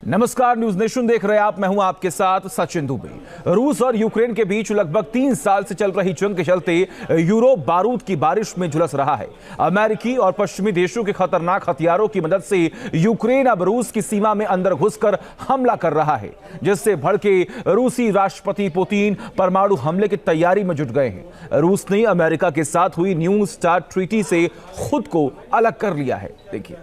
नमस्कार, news nation देख रहे हैं आप। मैं हूं आपके साथ सचिन दुबे। रूस और यूक्रेन के बीच लगभग 3 साल से चल रही जंग के चलते यूरोप बारूद की बारिश में झुलस रहा है। अमेरिकी और पश्चिमी देशों के खतरनाक हथियारों की मदद से यूक्रेन अब रूस की सीमा में अंदर घुसकर हमला कर रहा है, जिससे भड़के रूसी राष्ट्रपति पुतिन परमाणु हमले की तैयारी में जुट गए हैं। रूस ने अमेरिका के साथ हुई न्यू स्टार्ट ट्रीटी से खुद को अलग कर लिया है। देखिए,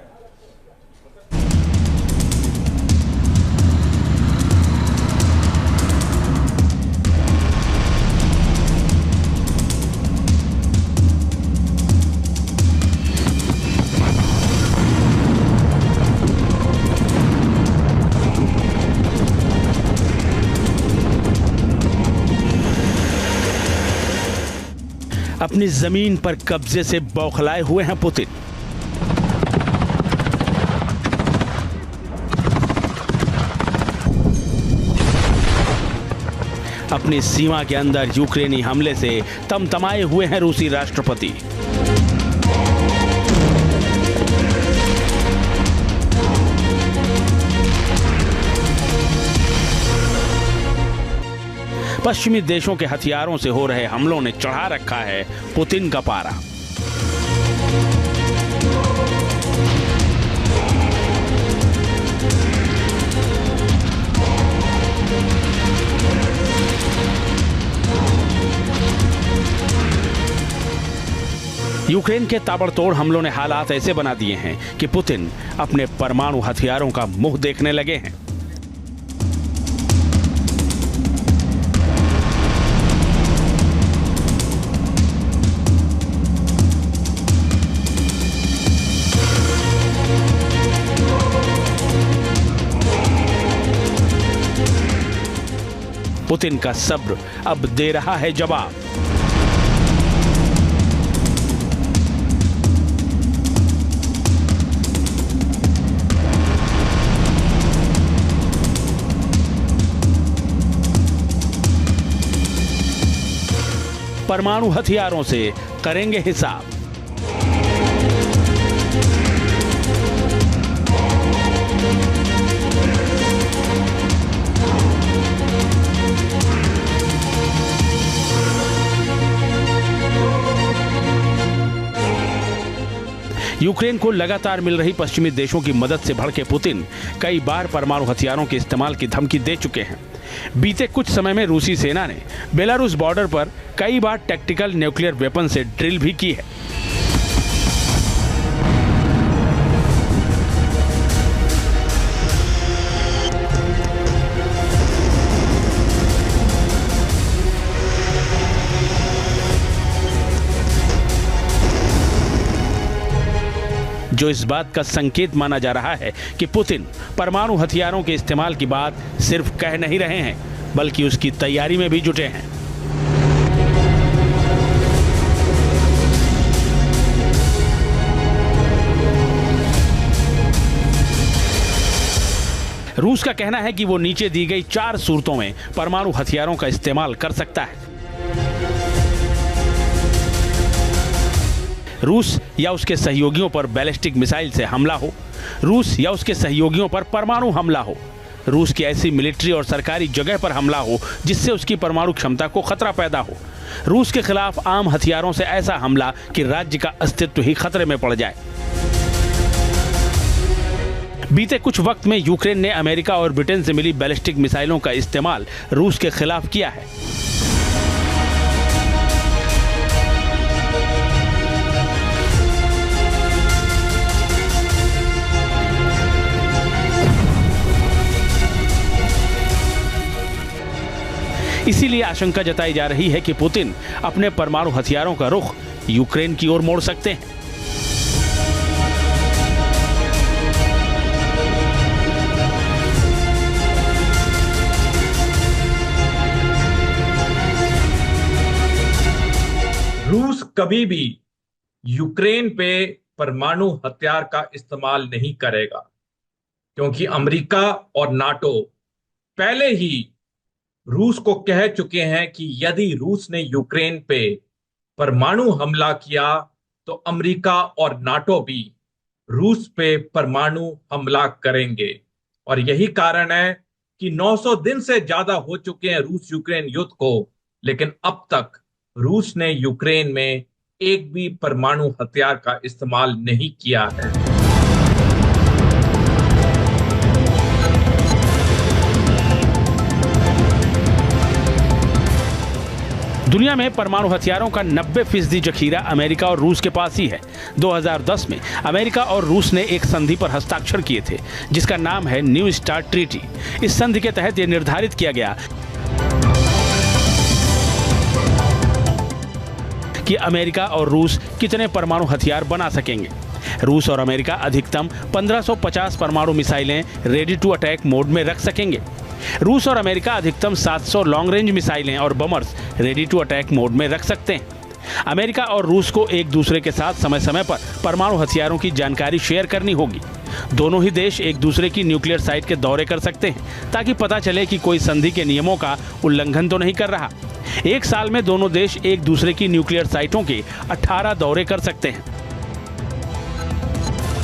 अपनी जमीन पर कब्जे से बौखलाए हुए हैं पुतिन। अपनी सीमा के अंदर यूक्रेनी हमले से तमतमाए हुए हैं रूसी राष्ट्रपति। पश्चिमी देशों के हथियारों से हो रहे हमलों ने चढ़ा रखा है पुतिन का पारा। यूक्रेन के ताबड़तोड़ हमलों ने हालात ऐसे बना दिए हैं कि पुतिन अपने परमाणु हथियारों का मुंह देखने लगे हैं। पुतिन का सब्र अब दे रहा है जवाब। परमाणु हथियारों से करेंगे हिसाब। यूक्रेन को लगातार मिल रही पश्चिमी देशों की मदद से भड़के पुतिन कई बार परमाणु हथियारों के इस्तेमाल की धमकी दे चुके हैं। बीते कुछ समय में रूसी सेना ने बेलारूस बॉर्डर पर कई बार टैक्टिकल न्यूक्लियर वेपन से ड्रिल भी की है। जो इस बात का संकेत माना जा रहा है कि पुतिन परमाणु हथियारों के इस्तेमाल की बात सिर्फ कह नहीं रहे हैं, बल्कि उसकी तैयारी में भी जुटे हैं। रूस का कहना है कि वो नीचे दी गई 4 सूरतों में परमाणु हथियारों का इस्तेमाल कर सकता है। रूस या उसके सहयोगियों पर बैलिस्टिक मिसाइल से हमला हो, रूस या उसके सहयोगियों पर परमाणु हमला हो, रूस की ऐसी मिलिट्री और सरकारी जगह पर हमला हो जिससे उसकी परमाणु क्षमता को खतरा पैदा हो, रूस के खिलाफ आम हथियारों से ऐसा हमला कि राज्य का अस्तित्व ही खतरे में पड़ जाए। बीते कुछ वक्त में यूक्रेन ने अमेरिका और ब्रिटेन से मिली बैलिस्टिक मिसाइलों का इस्तेमाल रूस के खिलाफ किया है। इसीलिए आशंका जताई जा रही है कि पुतिन अपने परमाणु हथियारों का रुख यूक्रेन की ओर मोड़ सकते हैं। रूस कभी भी यूक्रेन पे परमाणु हथियार का इस्तेमाल नहीं करेगा, क्योंकि अमेरिका और नाटो पहले ही रूस को कह चुके हैं कि यदि रूस ने यूक्रेन पे परमाणु हमला किया तो अमेरिका और नाटो भी रूस पे परमाणु हमला करेंगे। और यही कारण है कि 900 दिन से ज्यादा हो चुके हैं रूस यूक्रेन युद्ध को, लेकिन अब तक रूस ने यूक्रेन में एक भी परमाणु हथियार का इस्तेमाल नहीं किया है। दुनिया में परमाणु हथियारों का 90% जखीरा अमेरिका और रूस के पास ही है। 2010 में अमेरिका और रूस ने एक संधि पर हस्ताक्षर किए थे जिसका नाम है न्यू स्टार्ट ट्रीटी। इस संधि के तहत यह निर्धारित किया गया कि अमेरिका और रूस कितने परमाणु हथियार बना सकेंगे। रूस और अमेरिका अधिकतम 1550 परमाणु मिसाइलें रेडी टू अटैक मोड में रख सकेंगे। रूस और अमेरिका अधिकतम 700 लॉन्ग रेंज मिसाइलें और बमर्स रेडी टू अटैक मोड में रख सकते हैं। अमेरिका और रूस को एक दूसरे के साथ समय समय पर परमाणु हथियारों की जानकारी शेयर करनी होगी। दोनों ही देश एक दूसरे की न्यूक्लियर साइट के दौरे कर सकते हैं ताकि पता चले कि कोई संधि के नियमों का उल्लंघन तो नहीं कर रहा। एक साल में दोनों देश एक दूसरे की न्यूक्लियर साइटों के 18 दौरे कर सकते हैं।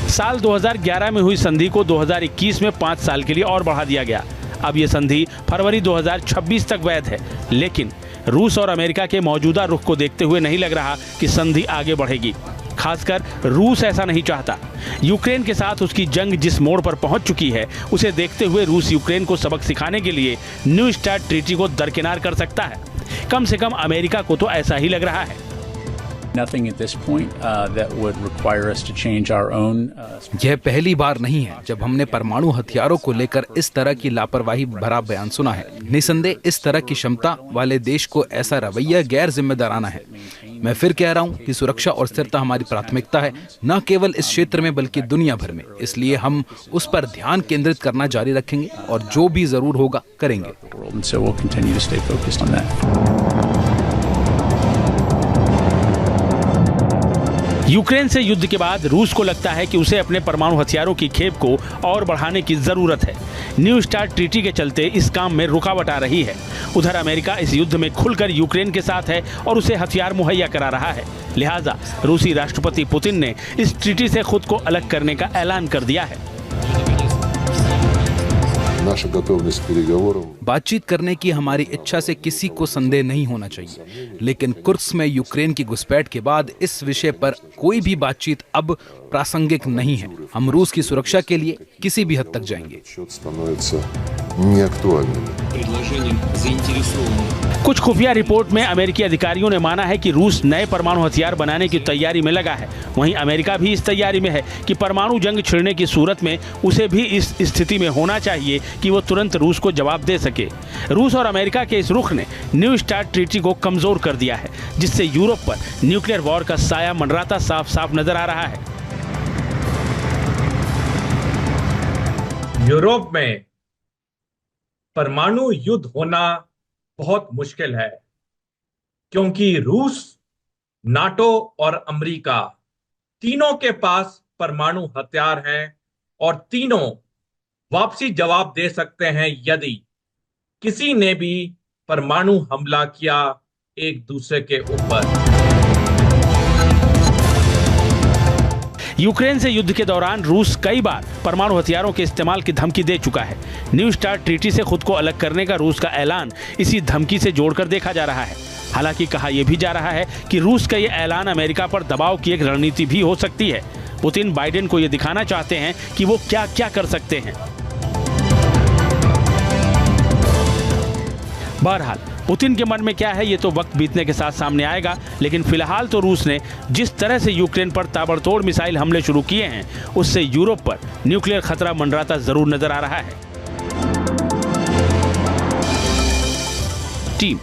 साल 2011 में हुई संधि को 2021 में 5 साल के लिए और बढ़ा दिया गया। अब यह संधि फरवरी 2026 तक वैध है, लेकिन रूस और अमेरिका के मौजूदा रुख को देखते हुए नहीं लग रहा कि संधि आगे बढ़ेगी। खासकर रूस ऐसा नहीं चाहता। यूक्रेन के साथ उसकी जंग जिस मोड़ पर पहुंच चुकी है, उसे देखते हुए रूस यूक्रेन को सबक सिखाने के लिए न्यू स्टार्ट ट्रीटी को दरकिनार कर सकता है। कम से कम अमेरिका को तो ऐसा ही लग रहा है। Nothing at this point that would require us to change our own. यह पहली बार नहीं है जब हमने परमाणु हथियारों को लेकर इस तरह की लापरवाही भरा बयान सुना है। निसंदेह इस तरह की क्षमता वाले देश को ऐसा रवैया गैर जिम्मेदाराना है। मैं फिर कह रहा हूं कि सुरक्षा और स्थिरता हमारी प्राथमिकता है, न केवल इस क्षेत्र में बल्कि दुनिया भर में। इसलिए हम उस पर ध्यान केंद्रित करना जारी रखेंगे और जो भी जरूर होगा करेंगे। And so we'll continue to stay focused on that. Ukraine से युद्ध के बाद रूस को लगता है कि उसे अपने परमाणु हथियारों की खेप को और बढ़ाने की जरूरत है। न्यू स्टार्ट ट्रीटी के चलते इस काम में रुकावट आ रही है। उधर अमेरिका इस युद्ध में खुलकर यूक्रेन के साथ है और उसे हथियार मुहैया करा रहा है। लिहाजा रूसी राष्ट्रपति पुतिन ने इस ट्रीटी से खुद को अलग करने का ऐलान कर दिया है। बातचीत करने की हमारी इच्छा से किसी को संदेह नहीं होना चाहिए, लेकिन कुर्स्क में यूक्रेन की घुसपैठ के बाद इस विषय पर कोई भी बातचीत अब प्रासंगिक नहीं है। हम रूस की सुरक्षा के लिए किसी भी हद तक जाएंगे। कुछ खुफिया रिपोर्ट में अमेरिकी अधिकारियों ने माना है कि रूस नए परमाणु हथियार बनाने की तैयारी में लगा है। वहीं अमेरिका भी इस तैयारी में है कि परमाणु जंग छिड़ने की सूरत में उसे भी इस स्थिति में होना चाहिए कि वो तुरंत रूस को जवाब दे सके। रूस और अमेरिका के इस रुख ने न्यू स्टार्ट ट्रीटी को कमजोर कर दिया है, जिससे यूरोप पर न्यूक्लियर वॉर का साया मंडराता साफ साफ नजर आ रहा है। यूरोप में परमाणु युद्ध होना बहुत मुश्किल है, क्योंकि रूस, नाटो और अमेरिका तीनों के पास परमाणु हथियार हैं और तीनों वापसी जवाब दे सकते हैं यदि किसी ने भी परमाणु हमला किया एक दूसरे के ऊपर। यूक्रेन से युद्ध के दौरान रूस कई बार परमाणु हथियारों के इस्तेमाल की धमकी दे चुका है। न्यू स्टार्ट ट्रीटी से खुद को अलग करने का रूस का ऐलान इसी धमकी से जोड़कर देखा जा रहा है। हालांकि कहा यह भी जा रहा है कि रूस का यह ऐलान अमेरिका पर दबाव की एक रणनीति भी हो सकती है। पुतिन बाइडेन को यह दिखाना चाहते हैं कि वो क्या क्या कर सकते हैं। बहरहाल पुतिन के मन में क्या है ये तो वक्त बीतने के साथ सामने आएगा, लेकिन फिलहाल तो रूस ने जिस तरह से यूक्रेन पर ताबड़तोड़ मिसाइल हमले शुरू किए हैं, उससे यूरोप पर न्यूक्लियर खतरा मंडराता जरूर नजर आ रहा है। टीम